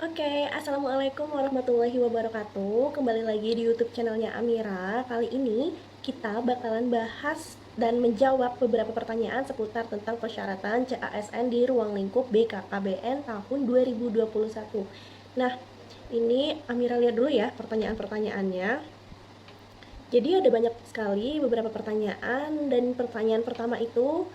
Oke, Assalamualaikum warahmatullahi wabarakatuh. Kembali lagi di YouTube channelnya Amira. Kali ini kita bakalan bahas dan menjawab beberapa pertanyaan seputar tentang persyaratan CASN di ruang lingkup BKKBN tahun 2021. Nah, ini Amira lihat dulu ya pertanyaan-pertanyaannya. Jadi ada banyak sekali beberapa pertanyaan, dan pertanyaan pertama itu,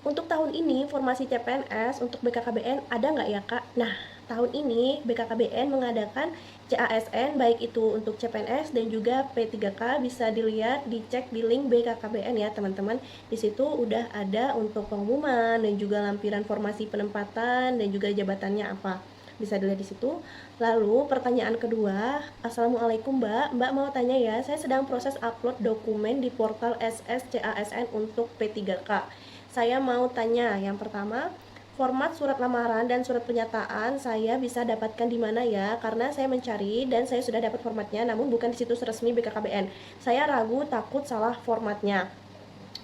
untuk tahun ini formasi CPNS untuk BKKBN ada nggak ya Kak? Nah, tahun ini BKKBN mengadakan CASN baik itu untuk CPNS dan juga P3K. Bisa dilihat, dicek di link BKKBN ya teman-teman. Di situ udah ada untuk pengumuman dan juga lampiran formasi penempatan dan juga jabatannya apa. Bisa dilihat di situ. Lalu pertanyaan kedua, Assalamualaikum Mbak mau tanya ya, saya sedang proses upload dokumen di portal SSCASN untuk P3K. Saya mau tanya, yang pertama, format surat lamaran dan surat pernyataan saya bisa dapatkan di mana ya? Karena saya mencari dan saya sudah dapat formatnya, namun bukan di situs resmi BKKBN. Saya ragu, takut salah formatnya.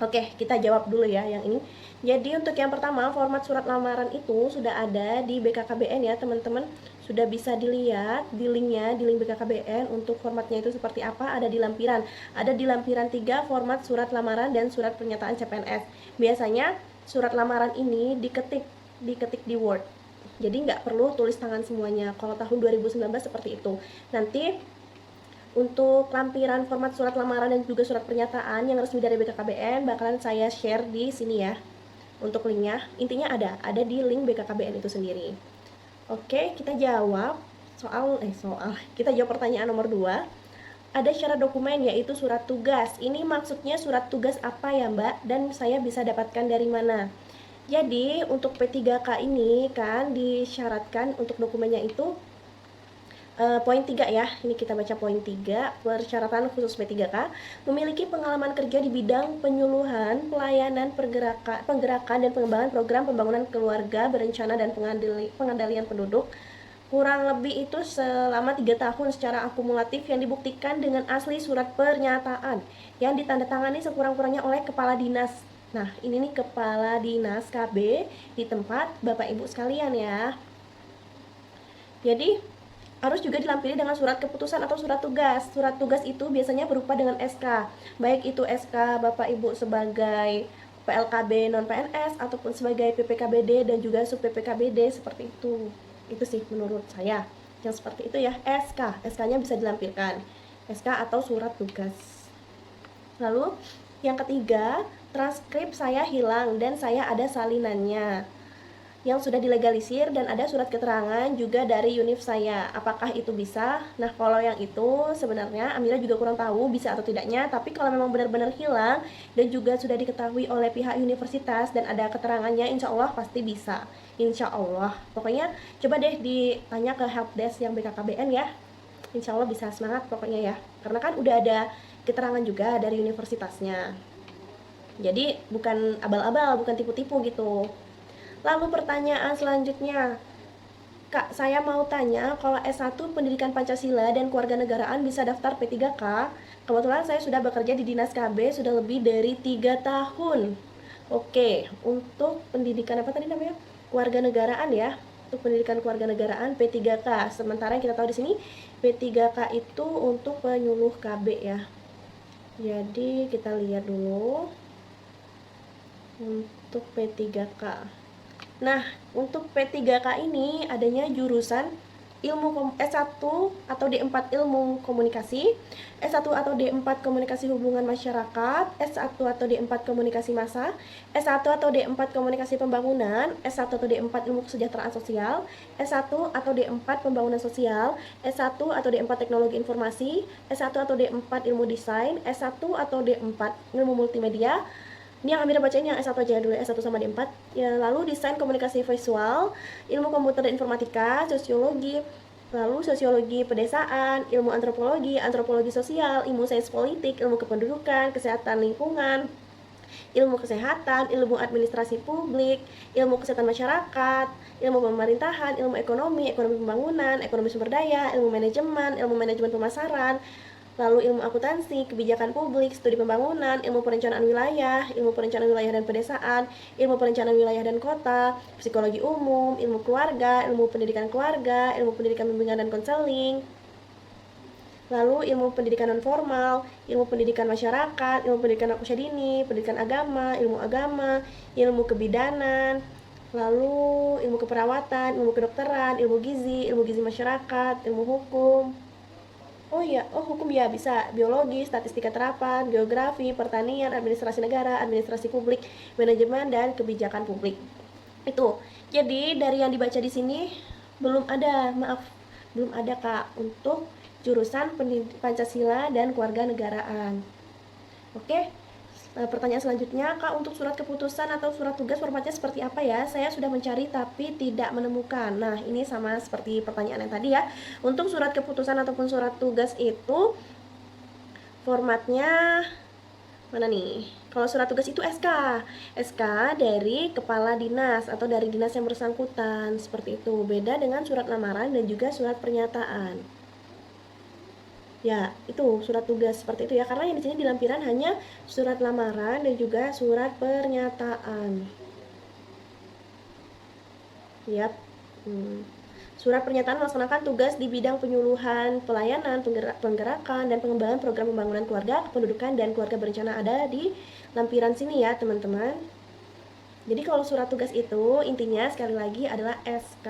Oke, kita jawab dulu ya yang ini. Jadi untuk yang pertama, format surat lamaran itu sudah ada di BKKBN ya teman-teman. Sudah bisa dilihat di linknya, di link BKKBN. Untuk formatnya itu seperti apa, ada di lampiran. Ada di lampiran 3 format surat lamaran dan surat pernyataan CPNS. Biasanya surat lamaran ini diketik di Word. Jadi nggak perlu tulis tangan semuanya. Kalau tahun 2019 seperti itu. Nanti untuk lampiran format surat lamaran dan juga surat pernyataan yang resmi dari BKKBN bakalan saya share di sini ya. Untuk linknya, intinya ada di link BKKBN itu sendiri. Oke, kita jawab kita jawab pertanyaan nomor 2. Ada syarat dokumen yaitu surat tugas. Ini maksudnya surat tugas apa ya Mbak? Dan saya bisa dapatkan dari mana? Jadi untuk P3K ini kan disyaratkan untuk dokumennya itu poin 3 ya, ini kita baca poin 3, persyaratan khusus P3K, memiliki pengalaman kerja di bidang penyuluhan, pelayanan, penggerakan dan pengembangan program pembangunan keluarga berencana dan pengendalian penduduk, kurang lebih itu selama 3 tahun secara akumulatif yang dibuktikan dengan asli surat pernyataan yang ditandatangani sekurang-kurangnya oleh kepala dinas. Nah, ini nih kepala dinas KB di tempat Bapak Ibu sekalian ya. Jadi harus juga dilampiri dengan surat keputusan atau surat tugas. Surat tugas itu biasanya berupa dengan SK, baik itu SK Bapak Ibu sebagai PLKB non PNS ataupun sebagai PPKBD dan juga sub PPKBD seperti itu. Itu sih menurut saya. Yang seperti itu ya, SK. SK-nya bisa dilampirkan. SK atau surat tugas. Lalu yang ketiga, transkrip saya hilang dan saya ada salinannya yang sudah dilegalisir dan ada surat keterangan juga dari univ saya. Apakah itu bisa? Nah, kalau yang itu sebenarnya Amira juga kurang tahu bisa atau tidaknya, tapi kalau memang benar-benar hilang dan juga sudah diketahui oleh pihak universitas dan ada keterangannya, insya Allah pasti bisa. Insya Allah. Pokoknya coba deh ditanya ke helpdesk yang BKKBN ya. Insya Allah bisa, semangat pokoknya ya. Karena kan udah ada keterangan juga dari universitasnya. Jadi bukan abal-abal, bukan tipu-tipu gitu. Lalu pertanyaan selanjutnya, Kak, saya mau tanya kalau S1 Pendidikan Pancasila dan Kewarganegaraan bisa daftar P3K. Kebetulan saya sudah bekerja di Dinas KB sudah lebih dari 3 tahun. Oke, untuk pendidikan apa tadi namanya? Kewarganegaraan ya. Untuk pendidikan kewarganegaraan P3K. Sementara yang kita tahu di sini P3K itu untuk penyuluh KB ya. Jadi kita lihat dulu untuk P3K. Nah, untuk P3K ini adanya jurusan S1 atau D4 Ilmu Komunikasi, S1 atau D4 Komunikasi Hubungan Masyarakat, S1 atau D4 Komunikasi Massa, S1 atau D4 Komunikasi Pembangunan, S1 atau D4 Ilmu Kesejahteraan Sosial, S1 atau D4 Pembangunan Sosial, S1 atau D4 Teknologi Informasi, S1 atau D4 Ilmu Desain, S1 atau D4 Ilmu Multimedia. Ini yang Amira bacain yang S1 aja dulu, S1 sama D4 ya. Lalu desain komunikasi visual, ilmu komputer dan informatika, sosiologi, lalu sosiologi pedesaan, ilmu antropologi, antropologi sosial, ilmu sains politik, ilmu kependudukan, kesehatan lingkungan, ilmu kesehatan, ilmu administrasi publik, ilmu kesehatan masyarakat, ilmu pemerintahan, ilmu ekonomi, ekonomi pembangunan, ekonomi sumber daya, ilmu manajemen pemasaran, lalu ilmu akuntansi, kebijakan publik, studi pembangunan, ilmu perencanaan wilayah dan pedesaan, ilmu perencanaan wilayah dan kota, psikologi umum, ilmu keluarga, ilmu pendidikan bimbingan dan konseling, lalu ilmu pendidikan non formal, ilmu pendidikan masyarakat, ilmu pendidikan usia dini, pendidikan agama, ilmu kebidanan, lalu ilmu keperawatan, ilmu kedokteran, ilmu gizi masyarakat, ilmu hukum. Hukum ya bisa, biologi, statistika terapan, geografi, pertanian, administrasi negara, administrasi publik, manajemen dan kebijakan publik. Itu. Jadi dari yang dibaca di sini belum ada Kak untuk jurusan Pancasila dan Kewarganegaraan. Oke. Pertanyaan selanjutnya, Kak, untuk surat keputusan atau surat tugas formatnya seperti apa ya? Saya sudah mencari tapi tidak menemukan. Nah, ini sama seperti pertanyaan yang tadi ya. Untuk surat keputusan ataupun surat tugas itu formatnya mana nih? Kalau surat tugas itu SK dari kepala dinas atau dari dinas yang bersangkutan, seperti itu. Beda dengan surat lamaran dan juga surat pernyataan. Ya, itu surat tugas seperti itu ya, karena yang di sini di lampiran hanya surat lamaran dan juga surat pernyataan. Yap. Surat pernyataan melaksanakan tugas di bidang penyuluhan, pelayanan, penggerakan, dan pengembangan program pembangunan keluarga, kependudukan, dan keluarga berencana ada di lampiran sini ya, teman-teman. Jadi kalau surat tugas itu intinya sekali lagi adalah SK.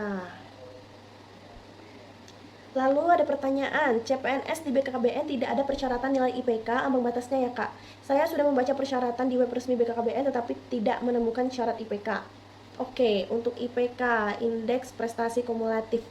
Lalu ada pertanyaan, CPNS di BKKBN tidak ada persyaratan nilai IPK, ambang batasnya ya Kak. Saya sudah membaca persyaratan di web resmi BKKBN tetapi tidak menemukan syarat IPK. Oke, untuk IPK, Indeks Prestasi Kumulatif.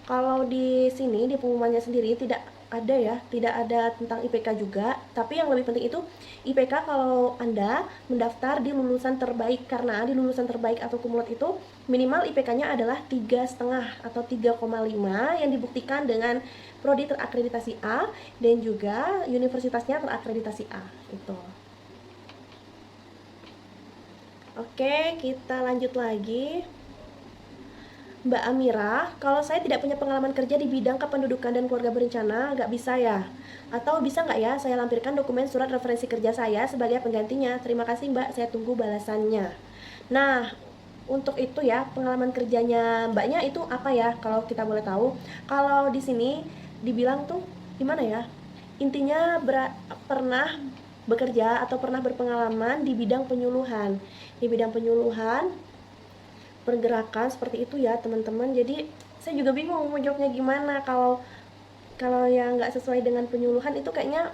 Kalau di sini, di pengumumannya sendiri tidak ada tentang IPK juga. Tapi yang lebih penting itu IPK kalau Anda mendaftar di lulusan terbaik, karena di lulusan terbaik atau kumulat itu minimal IPK-nya adalah 3,5 atau 3,5 yang dibuktikan dengan prodi terakreditasi A dan juga universitasnya terakreditasi A. Itu. Oke, kita lanjut lagi. Mbak Amira, kalau saya tidak punya pengalaman kerja di bidang kependudukan dan keluarga berencana, nggak bisa ya? Atau bisa nggak ya saya lampirkan dokumen surat referensi kerja saya sebagai penggantinya? Terima kasih Mbak, saya tunggu balasannya. Nah, untuk itu ya, pengalaman kerjanya Mbaknya itu apa ya? Kalau kita boleh tahu. Kalau di sini dibilang tuh gimana ya? Intinya pernah bekerja atau pernah berpengalaman di bidang penyuluhan. Di bidang penyuluhan pergerakan seperti itu ya teman-teman. Jadi saya juga bingung mau jawabnya gimana. Kalau yang nggak sesuai dengan penyuluhan itu kayaknya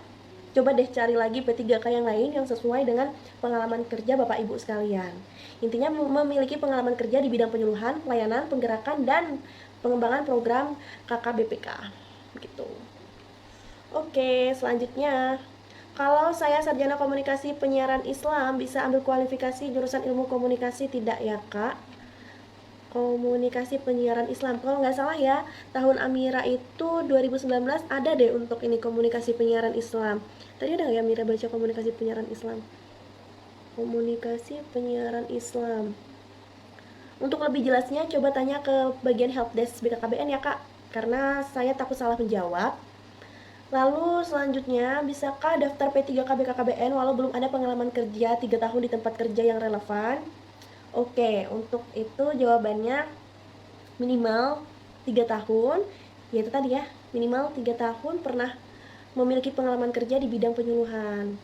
coba deh cari lagi P3K yang lain yang sesuai dengan pengalaman kerja Bapak Ibu sekalian. Intinya memiliki pengalaman kerja di bidang penyuluhan, pelayanan, penggerakan, dan pengembangan program KKBPK gitu. Oke, selanjutnya, kalau saya sarjana komunikasi penyiaran Islam bisa ambil kualifikasi jurusan ilmu komunikasi tidak ya Kak? Komunikasi penyiaran Islam, kalau nggak salah ya, tahun Amira itu 2019 ada deh untuk ini komunikasi penyiaran Islam. Tadi ada nggak ya Amira baca komunikasi penyiaran Islam? Komunikasi penyiaran Islam. Untuk lebih jelasnya coba tanya ke bagian helpdesk BKKBN ya Kak, karena saya takut salah menjawab. Lalu selanjutnya, bisakah daftar P3K BKKBN walau belum ada pengalaman kerja 3 tahun di tempat kerja yang relevan? Oke, untuk itu jawabannya minimal 3 tahun, yaitu tadi ya, minimal 3 tahun pernah memiliki pengalaman kerja di bidang penyuluhan.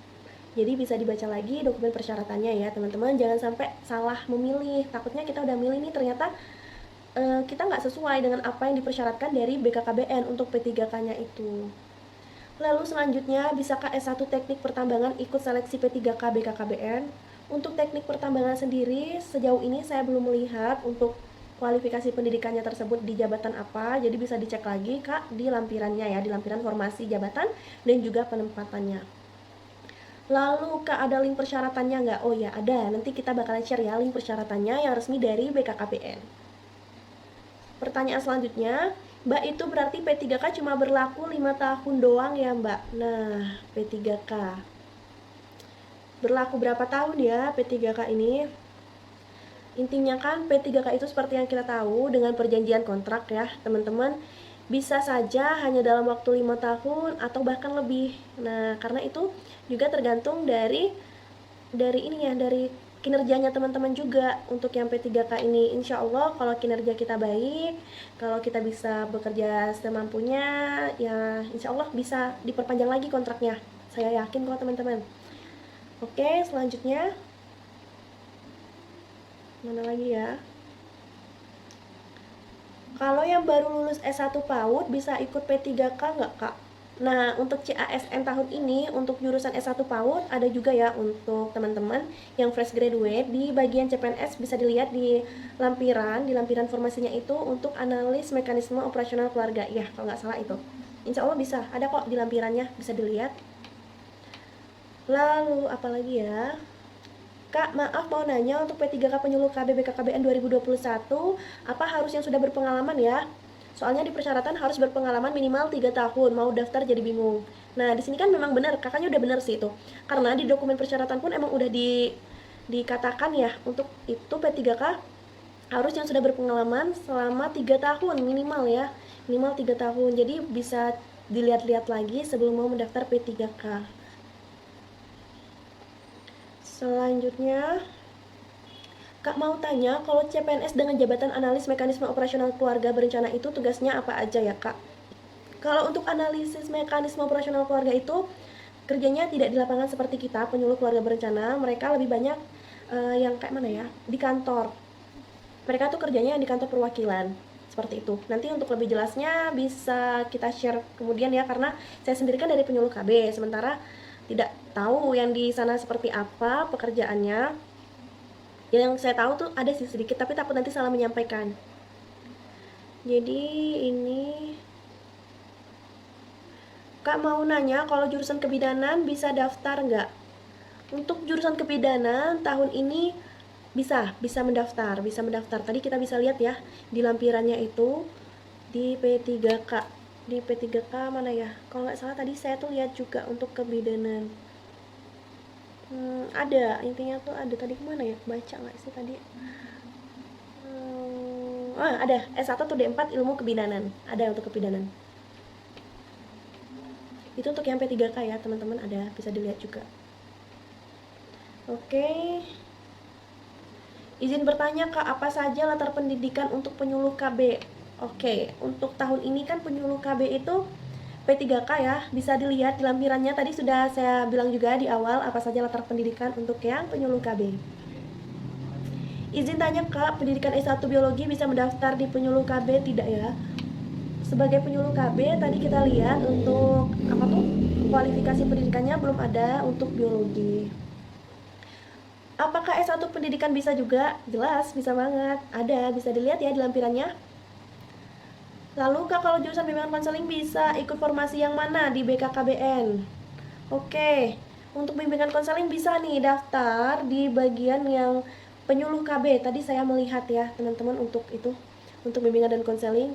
Jadi bisa dibaca lagi dokumen persyaratannya ya teman-teman, jangan sampai salah memilih. Takutnya kita udah milih nih ternyata kita nggak sesuai dengan apa yang dipersyaratkan dari BKKBN untuk P3K-nya itu. Lalu selanjutnya, bisakah S1 Teknik Pertambangan ikut seleksi P3K BKKBN? Untuk teknik pertambangan sendiri, sejauh ini saya belum melihat untuk kualifikasi pendidikannya tersebut di jabatan apa, jadi bisa dicek lagi Kak di lampirannya ya, di lampiran formasi jabatan dan juga penempatannya. Lalu Kak, ada link persyaratannya nggak? Oh ya ada, nanti kita bakalan share ya link persyaratannya yang resmi dari BKKBN. Pertanyaan selanjutnya, Mbak, itu berarti P3K cuma berlaku 5 tahun doang ya Mbak? Nah, P3K berlaku berapa tahun ya P3K ini? Intinya kan P3K itu seperti yang kita tahu dengan perjanjian kontrak ya teman-teman. bisa saja hanya dalam waktu 5 tahun atau bahkan lebih. Nah, karena itu juga tergantung dari ini ya, dari kinerjanya teman-teman juga untuk yang P3K ini. Insya Allah kalau kinerja kita baik, kalau kita bisa bekerja semampunya, ya insya Allah bisa diperpanjang lagi kontraknya. Saya yakin kok teman-teman. Oke, selanjutnya mana lagi ya? Kalau yang baru lulus S1 PAUD bisa ikut P3K nggak, Kak? Nah, untuk CASN tahun ini, untuk jurusan S1 PAUD, ada juga ya untuk teman-teman yang fresh graduate. Di bagian CPNS bisa dilihat di lampiran formasinya itu untuk analis mekanisme operasional keluarga. Ya, kalau nggak salah itu. Insya Allah bisa, ada kok di lampirannya, bisa dilihat. Lalu, apalagi ya? Kak, maaf mau nanya untuk P3K penyuluh KB BKKBN 2021, apa harus yang sudah berpengalaman ya? Soalnya di persyaratan harus berpengalaman minimal 3 tahun, mau daftar jadi bingung. Nah, di sini kan memang benar, kakaknya udah benar sih itu. Karena di dokumen persyaratan pun emang udah dikatakan ya, untuk itu P3K harus yang sudah berpengalaman selama 3 tahun minimal ya. Minimal 3 tahun. Jadi bisa dilihat-lihat lagi sebelum mau mendaftar P3K. Selanjutnya, Kak mau tanya, kalau CPNS dengan jabatan analis mekanisme operasional keluarga berencana itu tugasnya apa aja ya, Kak? Kalau untuk analisis mekanisme operasional keluarga itu kerjanya tidak di lapangan seperti kita, penyuluh keluarga berencana. Mereka lebih banyak yang kayak mana ya? Di kantor. Mereka tuh kerjanya di kantor perwakilan. Seperti itu. Nanti untuk lebih jelasnya bisa kita share kemudian ya, karena saya sendiri kan dari penyuluh KB, sementara tidak tahu yang di sana seperti apa pekerjaannya. Yang saya tahu tuh ada sih sedikit, tapi takut nanti salah menyampaikan. Jadi ini Kak mau nanya, kalau jurusan kebidanan bisa daftar nggak? Untuk jurusan kebidanan tahun ini bisa mendaftar. Tadi kita bisa lihat ya di lampirannya itu di P3K. Di P3K mana ya? Kalau nggak salah tadi saya tuh lihat juga untuk kebidanan. Ada, intinya tuh ada tadi kemana ya? Baca nggak sih tadi? Ada S1 tuh D4 ilmu kebidanan. Ada untuk kebidanan. Itu untuk yang P3K ya, teman-teman, ada bisa dilihat juga. Oke. Izin bertanya, Kak, apa saja latar pendidikan untuk penyuluh KB? Oke, untuk tahun ini kan penyuluh KB itu P3K ya, bisa dilihat di lampirannya. Tadi sudah saya bilang juga di awal apa saja latar pendidikan untuk yang penyuluh KB. Izin tanya, Kak, pendidikan S1 biologi bisa mendaftar di penyuluh KB tidak ya? Sebagai penyuluh KB tadi kita lihat untuk apa tuh kualifikasi pendidikannya belum ada untuk biologi. Apakah S1 pendidikan bisa juga? Jelas, bisa banget. Ada, bisa dilihat ya di lampirannya. Lalu Kak, kalau jurusan bimbingan konseling bisa ikut formasi yang mana di BKKBN? Oke, untuk bimbingan konseling bisa nih daftar di bagian yang penyuluh KB. Tadi saya melihat ya teman-teman untuk itu, untuk bimbingan dan konseling.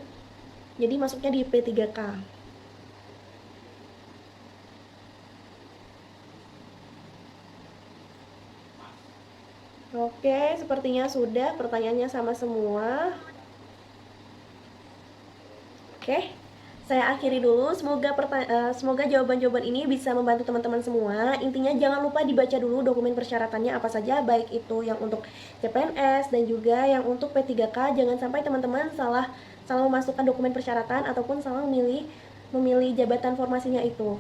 Jadi masuknya di P3K. Oke, sepertinya sudah pertanyaannya sama semua. Oke, saya akhiri dulu. Semoga jawaban-jawaban ini bisa membantu teman-teman semua. Intinya jangan lupa dibaca dulu dokumen persyaratannya apa saja, baik itu yang untuk CPNS dan juga yang untuk P3K. Jangan sampai teman-teman salah memasukkan dokumen persyaratan ataupun salah memilih jabatan formasinya itu.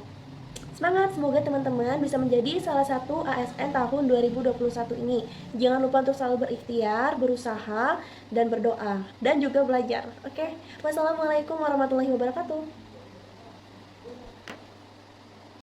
Semangat, semoga teman-teman bisa menjadi salah satu ASN tahun 2021 ini. Jangan lupa untuk selalu berikhtiar, berusaha, dan berdoa, dan juga belajar. Oke, wassalamualaikum warahmatullahi wabarakatuh.